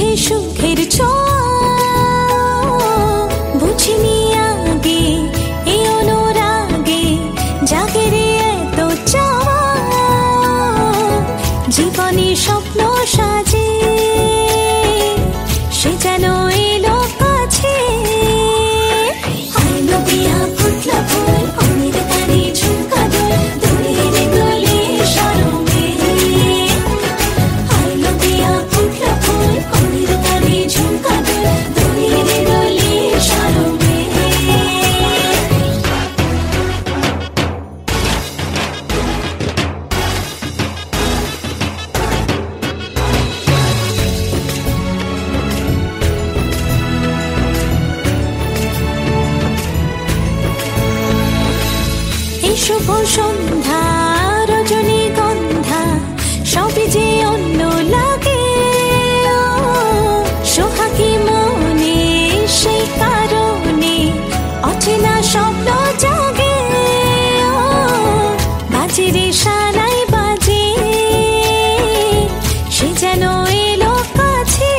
মিলেছে সুখের ছোঁয়া, বুঝিনি আগে এই অনুরাগে জাগে রে এত চাওয়া। জীবনে স্বপ্ন সাজে সে যেন এলো কাছে। আইলো দিয়া ফুটলো ফুল অনেক তারে ঝুমকা দোল দোলের দোলে সরমে। আইলো দিয়া ফুটলো ফুল অনেক তারে ঝুমকা দোল দোলের দোলে সরমে। শুভ সন্ধ্যা রজনীগন্ধা সবই যে অন্য লাগে। সোহাগী মনে সেই কারণে অচেনা স্বপ্ন জাগে। বাজে রে সানাই বাজে সে যেন এলো কাছে।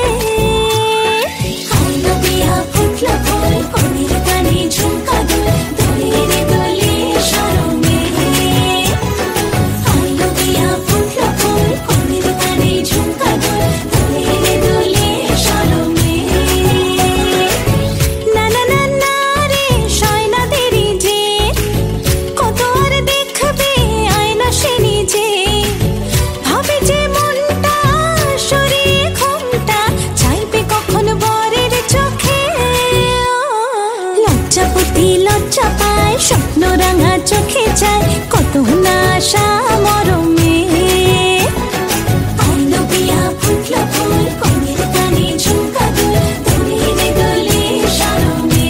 আইলো দিয়া ফুটলো ফুল অনেক গানে ঝুমকা দোল দোলের দোলে সরমে। আইলো দিয়া ফুটলো ফুল অনেক গানে ঝুমকা দোল দোলের দোলে সরমে। না না না না রে সয় না দেরি যে, কত আর দেখবে আয়না সে নিজে। ভাবে যে মনটা সরিয়ে ঘুমটা চাইবে কখন বরের চোখে। লজ্জাপতি লজ্জা পায় স্বপ্ন রাঙা চোখে যায় কত না আশা মরমে। আইলো দিয়া ফুটলো ফুল অনেক গানে ঝুমকা দোল দোলের দোলে সরমে।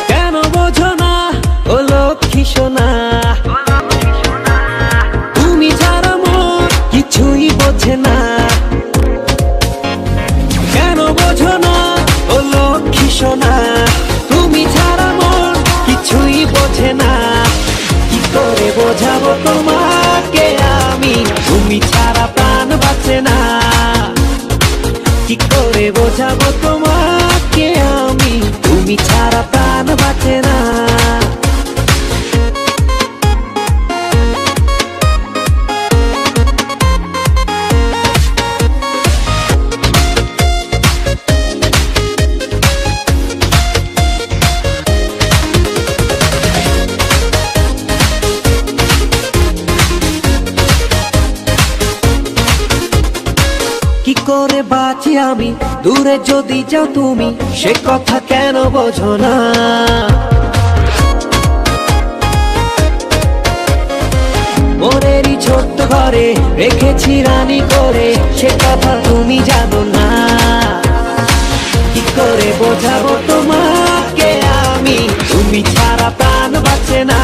কেন বোঝো না ও লক্ষ্মী সোনা, তুমি ছাড়া মন কিছুই বোঝে না। কেন বোঝো না ও লক্ষ্মী সোনা, তুমি ছাড়া মন কিছুই বোঝে না। কি করে বোঝাবো তোমাকে আমি, তুমি ছাড়া প্রাণ বাঁচে না। কি করে বোঝাবো তোমাকে আমি, তুমি ছাড়া প্রাণ বাঁচে না। কি করে বাঁচি আমি দূরে যদি যাও তুমি, সে কথা কেন বোঝো না। মোরেরই ছোট্ট ঘরে রেখেছি রানী করে, সে কথা তুমি জানো না। কি করে বোঝাবো তোমাকে আমি, তুমি ছাড়া প্রাণ বাঁচে না।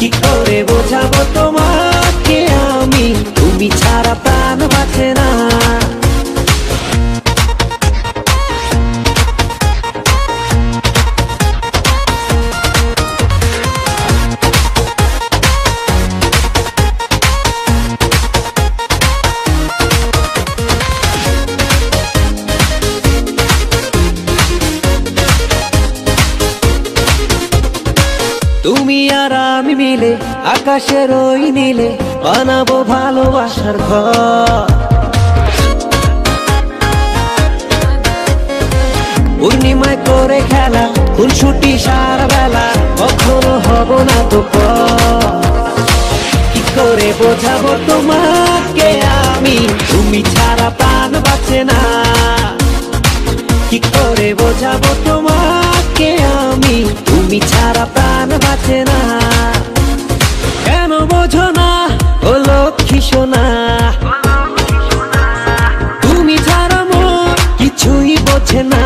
কি করে বোঝাবো তোমাকে আমি, তুমি ছাড়া প্রাণ বাঁচে না। তুমি আর আমি মিলে আকাশের ওই নীলে বানাবো ভালোবাসার ঘর। পূর্ণিমায় করে খেলা খুনসুটি সারা বেলা, কখনো হব না তো পর। কি করে বোঝাবো তোমাকে আমি, তুমি ছাড়া প্রাণ বাঁচে না। কি করে বোঝাবো তোমাকে আমি, তুমি ছাড়া প্রাণ বাঁচে না। কেন বোঝো সোনা তুমি ছাড়া মন কিছুই বোঝে না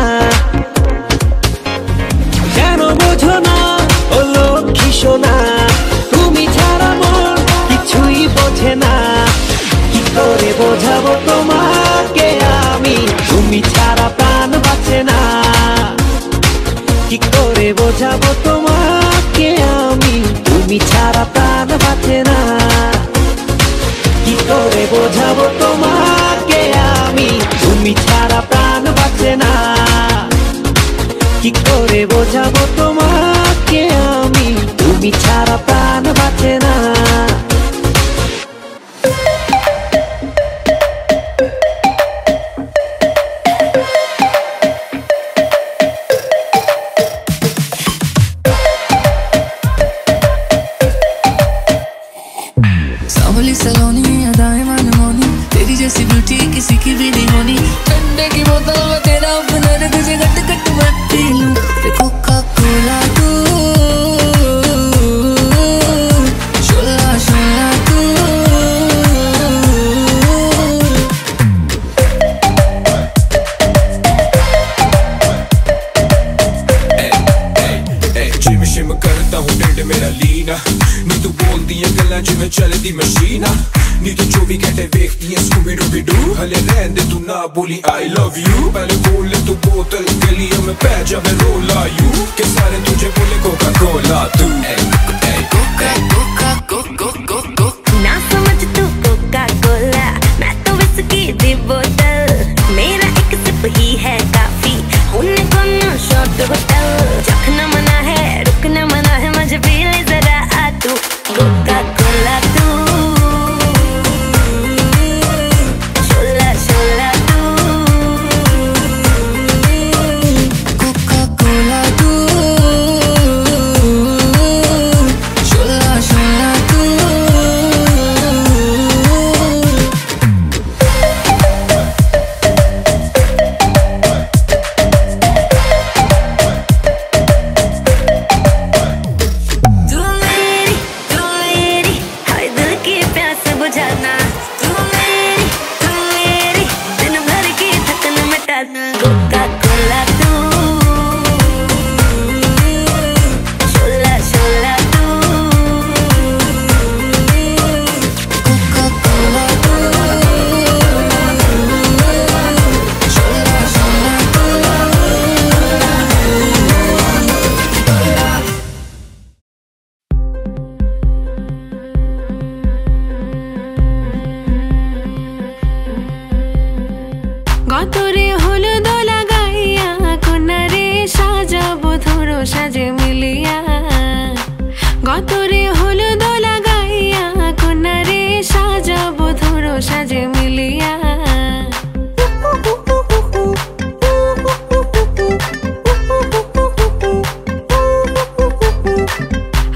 কেন বোঝো না ও লক্ষ্মী সোনা তুমি ছাড়া মন কিছুই বোঝে না কি করে বোঝাবো তোমাকে আমি তুমি ছাড়া প্রাণ বাঁচে না কি করে বোঝাবো তোমাকে আমি তুমি ছাড়া প্রাণ বাঁচে না কি করে বোঝাবো তোমাকে আমি তুমি ছাড়া প্রাণ বাঁচে না কি করে বোঝাবো তোমাকে আমি তুমি ছাড়া প্রাণ বাঁচে না सांवली सलोनी अदाएं मनमोनी तेरी जैसी ब्यूटी किसी की भी नहीं होनी ठंडे की बोतल में तेरा अपना तुझे गट गट मैं पी लूं कोका कोला तू शोला शोला तू जिम शिम करता हूँ टेढ़ मेरा लीना नी तू बोलती है गल्ला जिमें चलती मशीना नी तू 24 घंटे देखती है स्कूबी डूबी डू हले रहन दे तू ना बोली I love you पहले बोल ले तू बोतल गलियों में पै जा मैं रोला यू के सारे तुझे बोले कोका कोला तू कोका कोका कोको कोको ना समझ तू कोका कोला मैं तो विस्की दी बोतल मेरा एक सिप ही है काफी होने को ना शॉट होटल चखना मना है रुकना मना है मुझे पी ले जरा आ तू कोका कोला तू शोला शोला तू कोका कोला तू शोला शोला तू तू मेरी हर दिल की प्यास बुझाना तू मेरी दिन भर की थकन मिटाना कोका कोला तू शोला शोला तू कोका कोला तू शोला शोला तू গতরে হলুদ লাগাইয়া কোনারে সাজাবো ধরো সাজে মিলিয়া গতরে হলুদ লাগাইয়া কোনারে সাজাবো ধরো সাজে মিলিয়া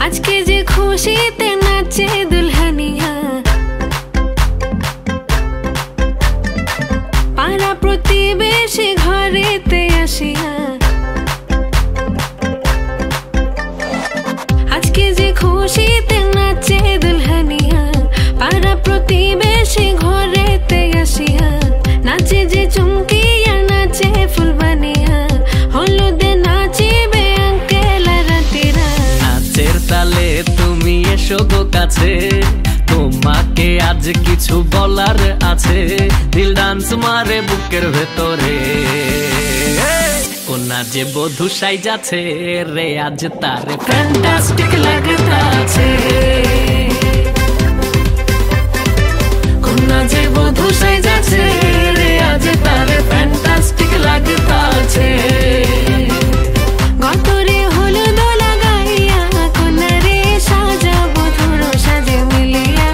আজকে যে খুশিতে নাচে দুলহানিয়া পাড়া প্রতিবেশী ঘরেতে আসিয়া আজকে যে খুশিতে নাচে দুলহানিয়া পাড়া প্রতিবেশী ঘরেতে আসিয়া নাচে যে চুমকিয়া নাচে ফুলবানিয়া হলুদে নাচিবে আঙ্কেল রাতিরা নাচের তালে তুমি এসো গো কাছে তোমাকে আজ কিছু বলার আছে দিল ডান্স মারে বুকের ভেতরে কোনা যে বধু সাইজাছে রে আজ তারে ফ্যান্টাস্টিক লাগতাছে কোনা যে বধু সাইজাছে রে আজ তারে ফ্যান্টাস্টিক লাগতাছে গতরে হলুদ লাগাইয়া কোনারে সাজাবো ধরো সাজে মিলিয়া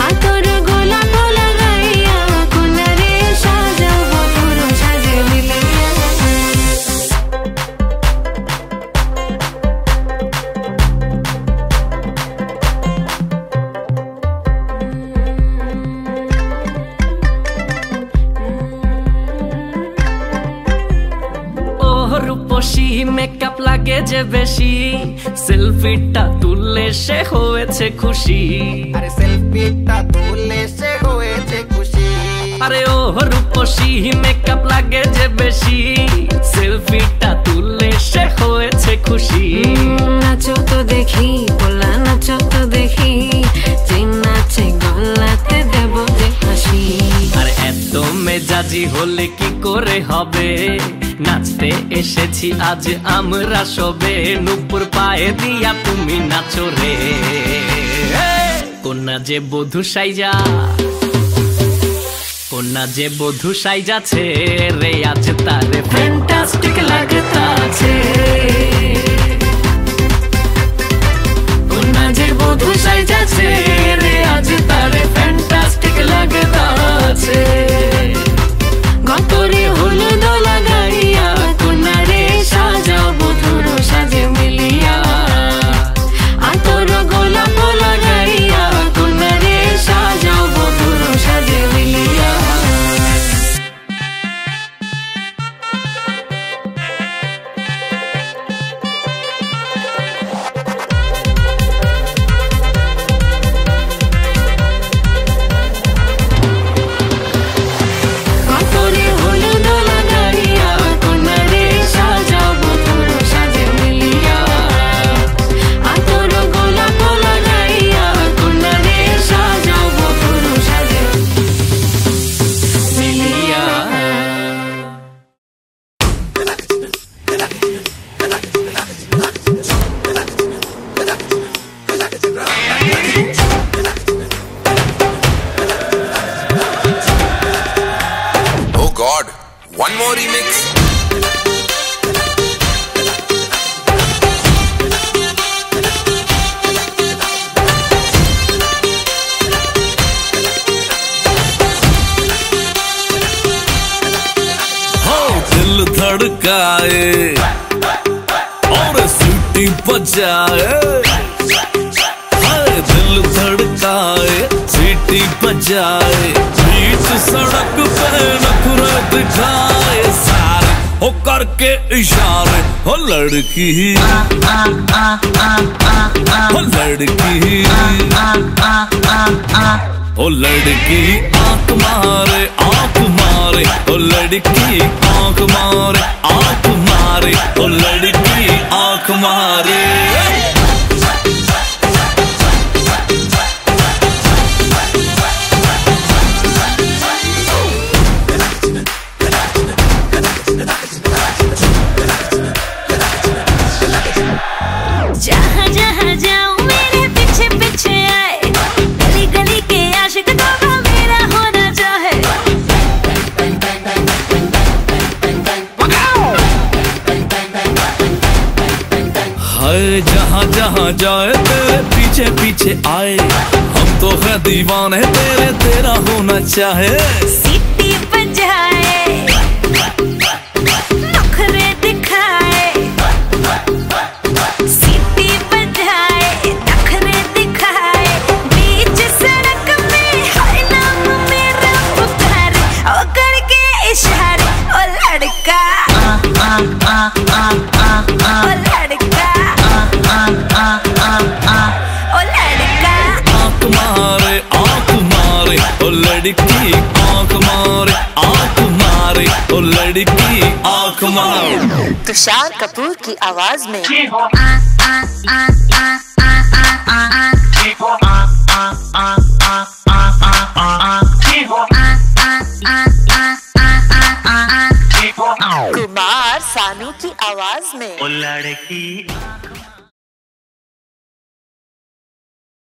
হাতর গোলাপ লাগাইয়া কোনারে সাজাবো ধরো সাজে মিলিয়া রূপসী মেকআপ লাগে যে বেশি সেলফিটা তুললে সে হয়েছে খুশি আরে সেলফি সেলফিটা তুলে সে হয়েছে খুশি। আরে ও রূপসী মেকআপ লাগে যে বেশি, সেলফিটা তুললে সে হয়েছে খুশি। নাচো তো দেখি বলা, নাচো তো দেখি, যে নাচে গলাতে দেব যে হাসি। আর এত মেজাজি হলে কি করে হবে, নাচতে এসেছি আজ আমরা সবে, নুপুর পায়ে দিয়া তুমি নাচো রে। কন্যা যে বধূ সাইজা, কন্যা যে বধূ সাইজাছে রে, আজ তারে ফ্যান্টাস্টিক লাগতাছে। কন্যা যে বধূ সাইজাছে রে, আজ তারে ফ্যান্টাস্টিক লাগতাছে। গতরে হলুদ লাগাইয়া কন্যা রে সাজাও বধুর সাজে মিলিয়া, আতর গোলাপ লাগাইয়া কন্যা রে সাজাও বধুর সাজে মিলিয়া। গতরে হলুদ লাগাইয়া কন্যা রে সাজাও বধুর সাজে মিলিয়া, আতর গোলাপ লাগাইয়া কন্যা রে সাজাও বধুর সাজে মিলিয়া। Oh God, one more remix. हो दिल धड़काए और सीटी बजाए, हाय दिल धड़काए सीटी बजाए, बीच सड़क पे नखरे दिखाए सारे, हो करके इशारे, हो लड़की हो लड़की ओ लड़की आंख मारे आंख मारे, ओ लड़की आंख मारे आंख मारे, ओ लड़की आंख मारे। जहाँ जहाँ जाऊँ मेरे पीछे पीछे आए, गली गली के आशिक तो मेरा होना चाहे। हाय जहाँ जहाँ जाए तेरे पीछे पीछे आए, हम तो है दीवाने तेरे, तेरा होना चाहे। सीटी बजाए, नखरे दिखाए, सीटी बजाए, नखरे दिखाए, बीच सड़क में हर नाम मेरा पुकारे, ओ करके इशारे, ओ लड़का ओ लड़का ओ लड़का। आंख मारे आंख मारे, ओ लड़की आंख मारे आंख मारे, ओ लड़की आंख मारे। तुषार कपूर की आवाज में